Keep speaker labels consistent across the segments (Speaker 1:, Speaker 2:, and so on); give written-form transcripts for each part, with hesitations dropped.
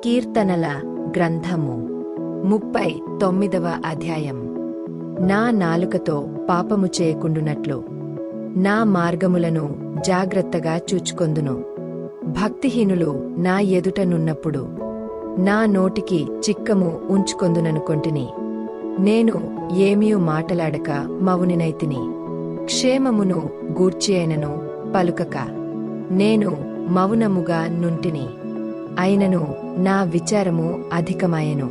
Speaker 1: కీర్తనల గ్రంథము 39వ అధ్యాయం. నా నాలుకతో పాపము చేయకుండునట్లు నా మార్గములను జాగ్రత్తగా చూచుకొందును. భక్తిహీనులు నా ఎదుటనున్నప్పుడు నా నోటికి చిక్కము ఉంచుకొందుననుకొంటిని. నేను ఏమీ మాటలాడక మౌనినైతిని. క్షేమమును గూర్చియైనను పలుకక నేను మౌనముగా నుంటిని. అయినను నా విచారము అధికమాయెను.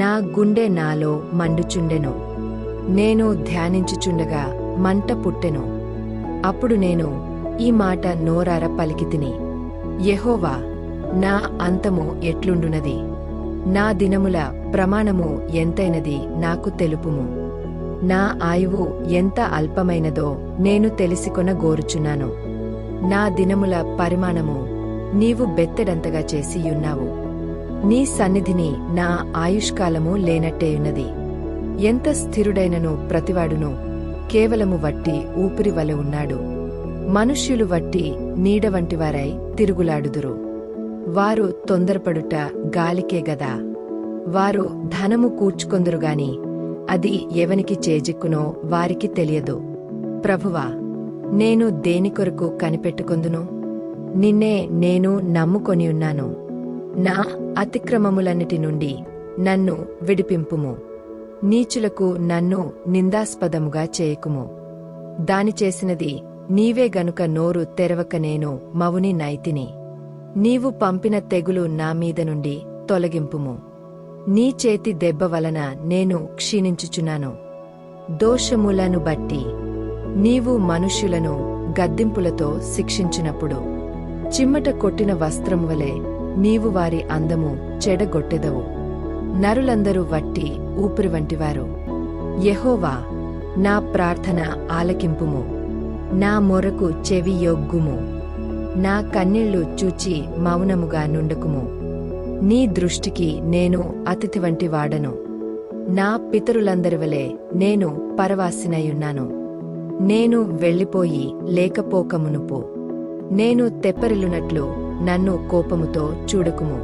Speaker 1: నా గుండె నాలో మండుచుండెను. నేను ధ్యానించుచుండగా మంట పుట్టెను. అప్పుడు నేను ఈ మాట నోరార పలికితిని: యెహోవా, నా అంతము ఎట్లుండునది? నా దినముల ప్రమాణము ఎంతైనది నాకు తెలుపుము. నా ఆయువు ఎంత అల్పమైనదో నేను తెలిసికొనగోరుచున్నాను. నా దినముల పరిమాణము నీవు బెత్తెడంతగా చేసియున్నావు. నీ సన్నిధిని నా ఆయుష్కాలము లేనట్టేయున్నది. ఎంత స్థిరుడైనను ప్రతివాడును కేవలము వట్టి ఊపిరి వలె ఉన్నాడు. మనుష్యులు వట్టి నీడవంటివారై తిరుగులాడుదురు. వారు తొందరపడుట గాలికే గదా. వారు ధనము కూర్చుకొందురుగాని అది ఎవనికి చేజిక్కునో వారికి తెలియదు. ప్రభువా, నేను దేనికొరకు కనిపెట్టుకొందును? నిన్నే నేను నమ్ముకొనియున్నాను. నా అతిక్రమములన్నిటి నుండి నన్ను విడిపింపుము. నీచులకు నన్ను నిందాస్పదముగా చేయకుము. దాని చేసినది నీవే గనుక నోరు తెరవక నేను మౌని నైతిని. నీవు పంపిన తెగులు నా మీద నుండి తొలగింపుము. నీ చేతి దెబ్బ వలన నేను క్షీణించుచున్నాను. దోషములను బట్టి నీవు మనుష్యులను గద్దింపులతో శిక్షించినప్పుడు చిమ్మట కొట్టిన వస్త్రము వలె నీవు వారి అందము చెడగొట్టెదవు. నరులందరూ వట్టి ఊపిరి వంటివారు. యెహోవా, నా ప్రార్థన ఆలకింపుము. నా మొరకు చెవి యొగ్గుము. నా కన్నీళ్లు చూచి మౌనముగా నుండకుము. నీ దృష్టికి నేను అతిథి వంటి వాడను. నా పితరులందరి వలె నేను పరవాసినయున్నాను. నేను వెళ్ళిపోయి లేకపోకమునుపు నేను తెప్పరిల్లునట్లు నన్ను కోపముతో చూడకుము.